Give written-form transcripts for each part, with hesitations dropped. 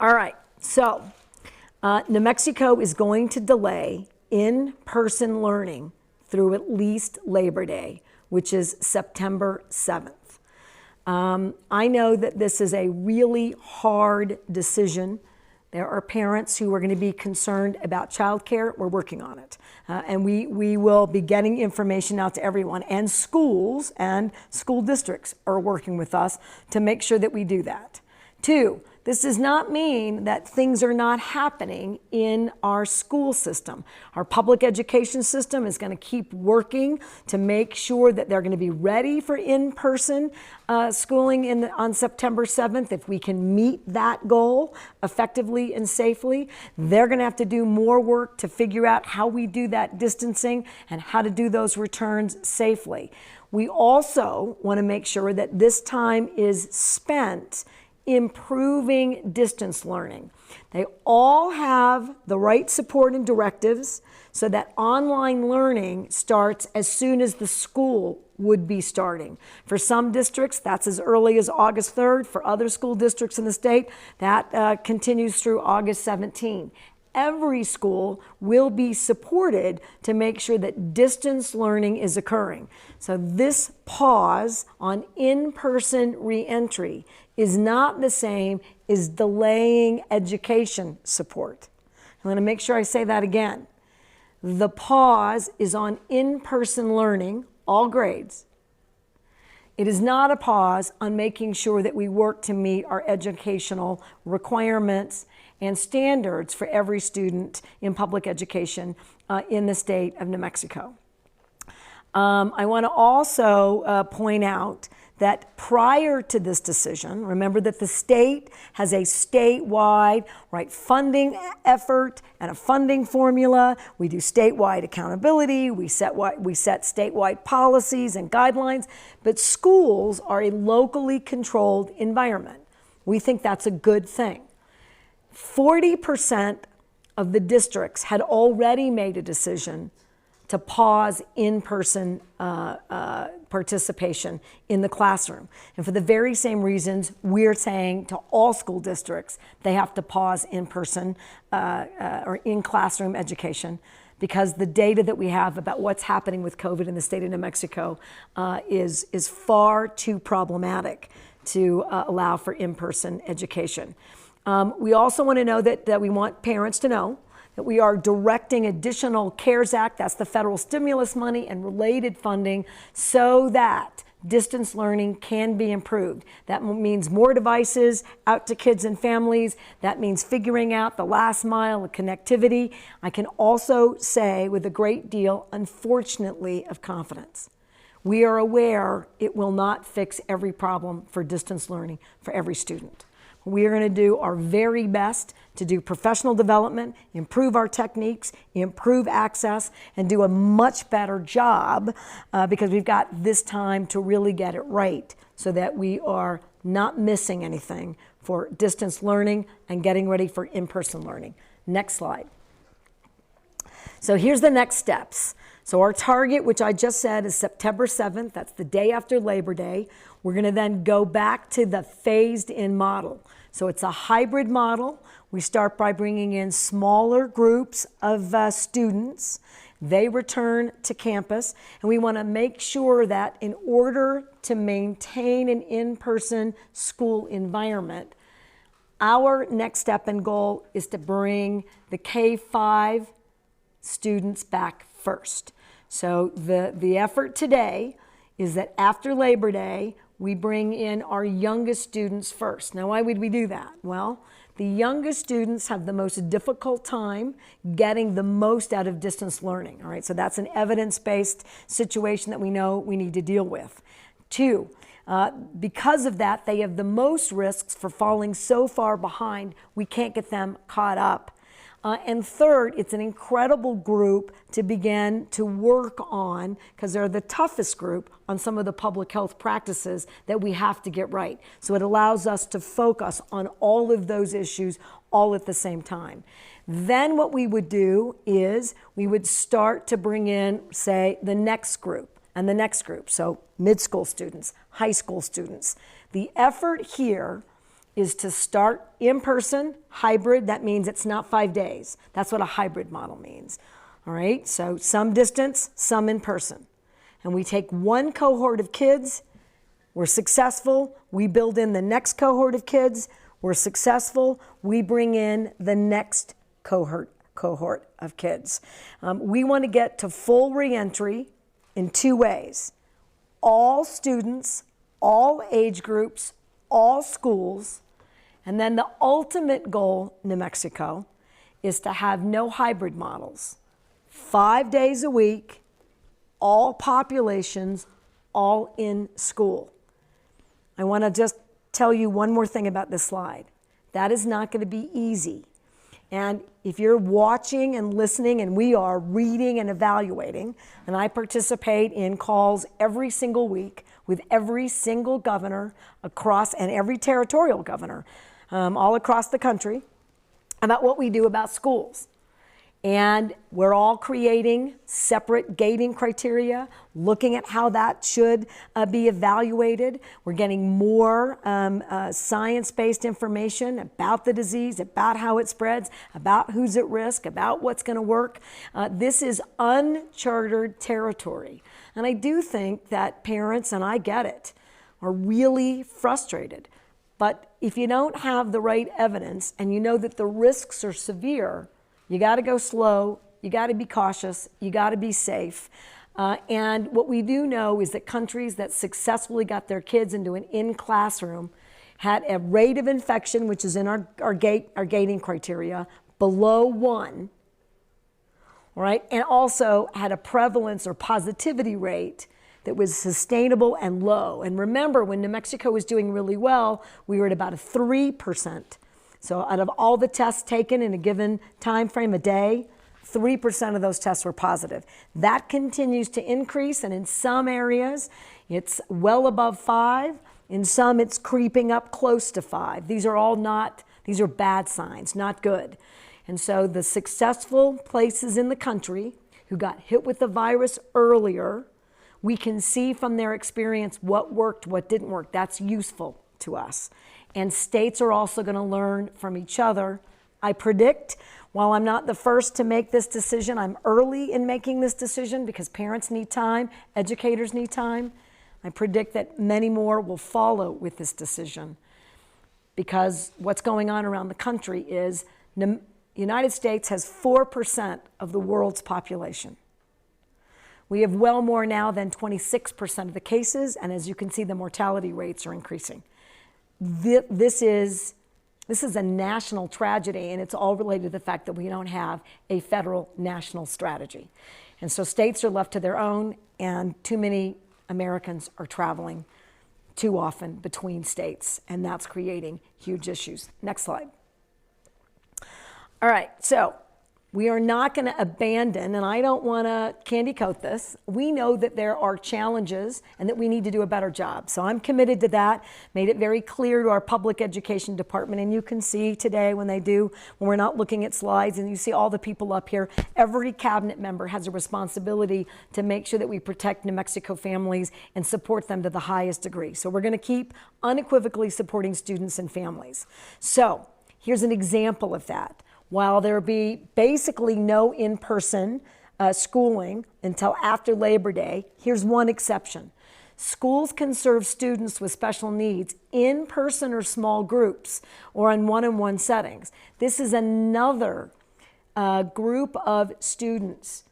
All right, so New Mexico is going to delay in-person learning through at least Labor Day, which is September 7th. I know that this is a really hard decision. There are parents who are going to be concerned about childcare. We're working on it. And we will be getting information out to everyone. And schools and school districts are working with us to make sure that we do that. 2, this does not mean that things are not happening in our school system. Our public education system is going to keep working to make sure that they're going to be ready for in-person schooling on September 7th. If we can meet that goal effectively and safely, they're going to have to do more work to figure out how we do that distancing and how to do those returns safely. We also want to make sure that this time is spent improving distance learning. They all have the right support and directives so that online learning starts as soon as the school would be starting. For some districts, that's as early as August 3rd. For other school districts in the state, that continues through August 17th. Every school will be supported to make sure that distance learning is occurring. So this pause on in-person reentry is not the same as delaying education support. I'm going to make sure I say that again. The pause is on in-person learning, all grades. It is not a pause on making sure that we work to meet our educational requirements and standards for every student in public education in the state of New Mexico. I want to also point out that prior to this decision, remember that the state has a statewide funding effort and a funding formula. We do statewide accountability. We set statewide policies and guidelines, but schools are a locally controlled environment. We think that's a good thing. 40% of the districts had already made a decision to pause in-person participation in the classroom. And for the very same reasons, we're saying to all school districts, they have to pause in-person or in-classroom education, because the data that we have about what's happening with COVID in the state of New Mexico is far too problematic to allow for in-person education. We also want to know that we want parents to know that we are directing additional CARES Act, that's the federal stimulus money, and related funding so that distance learning can be improved. That means more devices out to kids and families. That means figuring out the last mile of connectivity. I can also say with a great deal, unfortunately, of confidence, we are aware it will not fix every problem for distance learning for every student. We are going to do our very best to do professional development, improve our techniques, improve access, and do a much better job because we've got this time to really get it right so that we are not missing anything for distance learning and getting ready for in-person learning. Next slide. So here's the next steps. So our target, which I just said, is September 7th. That's the day after Labor Day. We're going to then go back to the phased-in model. So it's a hybrid model. We start by bringing in smaller groups of students. They return to campus, and we want to make sure that in order to maintain an in-person school environment, our next step and goal is to bring the K-5 students back first. So the effort today is that after Labor Day, we bring in our youngest students first. Now, why would we do that? Well, the youngest students have the most difficult time getting the most out of distance learning, all right? So that's an evidence-based situation that we know we need to deal with. 2, because of that, they have the most risks for falling so far behind, we can't get them caught up. And 3rd, it's an incredible group to begin to work on, because they're the toughest group on some of the public health practices that we have to get right. So it allows us to focus on all of those issues all at the same time. Then what we would do is we would start to bring in, say, the next group and the next group. So mid-school students, high school students. The effort here is to start in person, hybrid. That means it's not 5 days. That's what a hybrid model means. All right, so some distance, some in person. And we take one cohort of kids, we're successful, we build in the next cohort of kids, we're successful, we bring in the next cohort of kids. We want to get to full reentry in 2 ways. All students, all age groups, all schools, and then the ultimate goal, New Mexico, is to have no hybrid models. 5 days a week, all populations, all in school. I want to just tell you one more thing about this slide. That is not going to be easy. And if you're watching and listening, and we are reading and evaluating, and I participate in calls every single week with every single governor across, and every territorial governor all across the country, about what we do about schools. And we're all creating separate gating criteria, looking at how that should be evaluated. We're getting more science-based information about the disease, about how it spreads, about who's at risk, about what's going to work. This is uncharted territory. And I do think that parents, and I get it, are really frustrated. But if you don't have the right evidence and you know that the risks are severe, you got to go slow, you got to be cautious, you got to be safe. And what we do know is that countries that successfully got their kids into an in-classroom had a rate of infection, which is in our gating criteria, below 1, all right, and also had a prevalence or positivity rate that was sustainable and low. And remember, when New Mexico was doing really well, we were at about a 3%. So out of all the tests taken in a given time frame, a day, 3% of those tests were positive. That continues to increase, and in some areas, it's well above 5. In some, it's creeping up close to 5. These are bad signs, not good. And so the successful places in the country who got hit with the virus earlier, we can see from their experience what worked, what didn't work. That's useful to us. And states are also going to learn from each other. I predict, while I'm not the first to make this decision, I'm early in making this decision because parents need time, educators need time. I predict that many more will follow with this decision, because what's going on around the country is the United States has 4% of the world's population. We have well more now than 26% of the cases, and as you can see, the mortality rates are increasing. This is a national tragedy, and it's all related to the fact that we don't have a federal national strategy. And so states are left to their own, and too many Americans are traveling too often between states, and that's creating huge issues. Next slide. All right, so we are not going to abandon, and I don't want to candy coat this. We know that there are challenges and that we need to do a better job. So I'm committed to that, made it very clear to our public education department. And you can see today when we're not looking at slides, and you see all the people up here, every cabinet member has a responsibility to make sure that we protect New Mexico families and support them to the highest degree. So we're going to keep unequivocally supporting students and families. So here's an example of that. While there be basically no in-person schooling until after Labor Day, here's one exception. Schools can serve students with special needs in person or small groups or in one-on-one settings. This is another group of students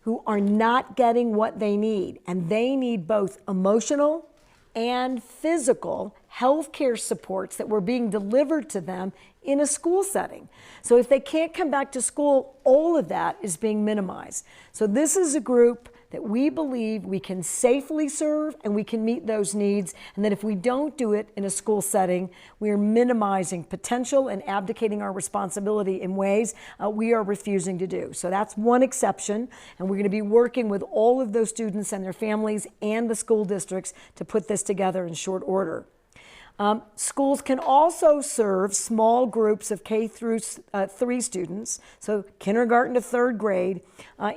who are not getting what they need, and they need both emotional and physical healthcare supports that were being delivered to them in a school setting. So if they can't come back to school, all of that is being minimized. So this is a group that we believe we can safely serve and we can meet those needs, and that if we don't do it in a school setting, we are minimizing potential and abdicating our responsibility in ways we are refusing to do. So that's one exception, and we're going to be working with all of those students and their families and the school districts to put this together in short order. Schools can also serve small groups of K through 3 students, so kindergarten to 3rd grade,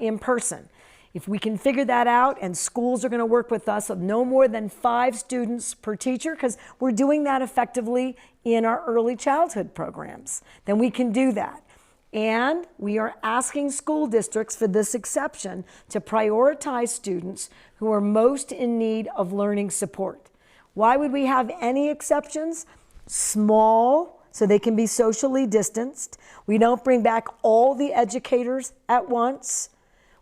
in person. If we can figure that out, and schools are going to work with us of no more than 5 students per teacher, because we're doing that effectively in our early childhood programs, then we can do that. And we are asking school districts for this exception to prioritize students who are most in need of learning support. Why would we have any exceptions? Small, so they can be socially distanced. We don't bring back all the educators at once.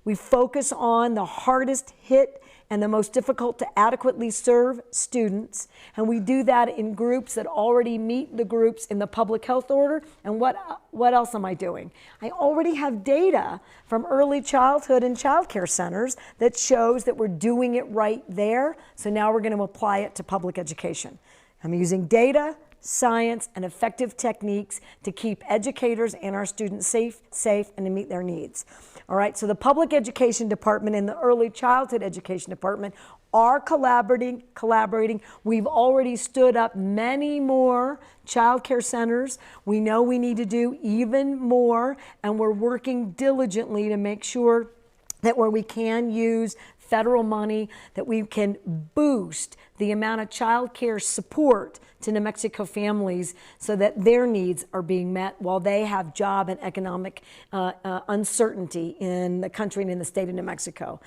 We focus on the hardest hit and the most difficult to adequately serve students. And we do that in groups that already meet the groups in the public health order. And what else am I doing? I already have data from early childhood and childcare centers that shows that we're doing it right there. So now we're going to apply it to public education. I'm using data, science, and effective techniques to keep educators and our students safe, and to meet their needs. All right, so the public education department and the early childhood education department are collaborating. We've already stood up many more child care centers. We know we need to do even more, and we're working diligently to make sure that where we can use federal money, that we can boost the amount of child care support to New Mexico families so that their needs are being met while they have job and economic uncertainty in the country and in the state of New Mexico.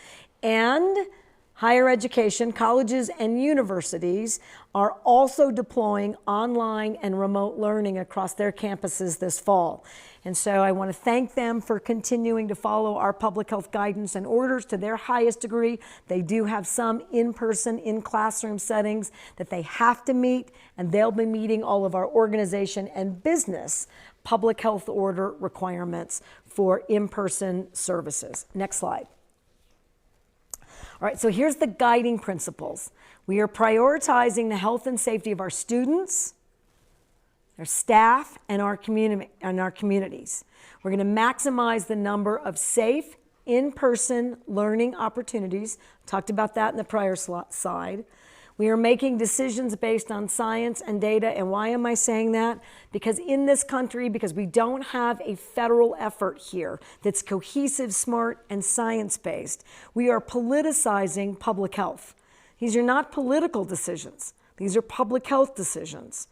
And higher education, colleges and universities are also deploying online and remote learning across their campuses this fall. And so I want to thank them for continuing to follow our public health guidance and orders to their highest degree. They do have some in-person, in-classroom settings that they have to meet, and they'll be meeting all of our organization and business public health order requirements for in-person services. Next slide. All right, so here's the guiding principles. We are prioritizing the health and safety of our students, their staff, and our communities. We're going to maximize the number of safe, in-person learning opportunities. Talked about that in the prior slide. We are making decisions based on science and data. And why am I saying that? Because in this country, because we don't have a federal effort here that's cohesive, smart, and science-based, we are politicizing public health. These are not political decisions. These are public health decisions.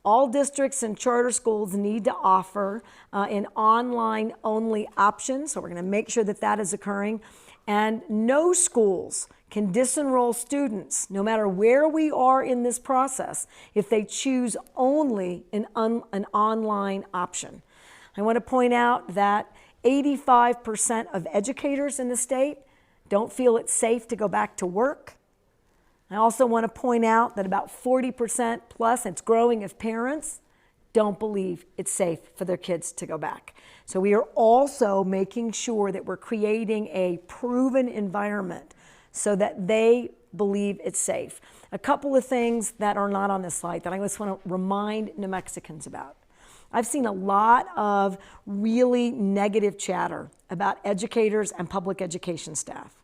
All districts and charter schools need to offer an online-only option, so we're going to make sure that that is occurring. And no schools can disenroll students, no matter where we are in this process, if they choose only an online option. I want to point out that 85% of educators in the state don't feel it's safe to go back to work. I also want to point out that about 40% plus, it's growing, of parents don't believe it's safe for their kids to go back. So we are also making sure that we're creating a proven environment so that they believe it's safe. A couple of things that are not on this slide that I just want to remind New Mexicans about. I've seen a lot of really negative chatter about educators and public education staff.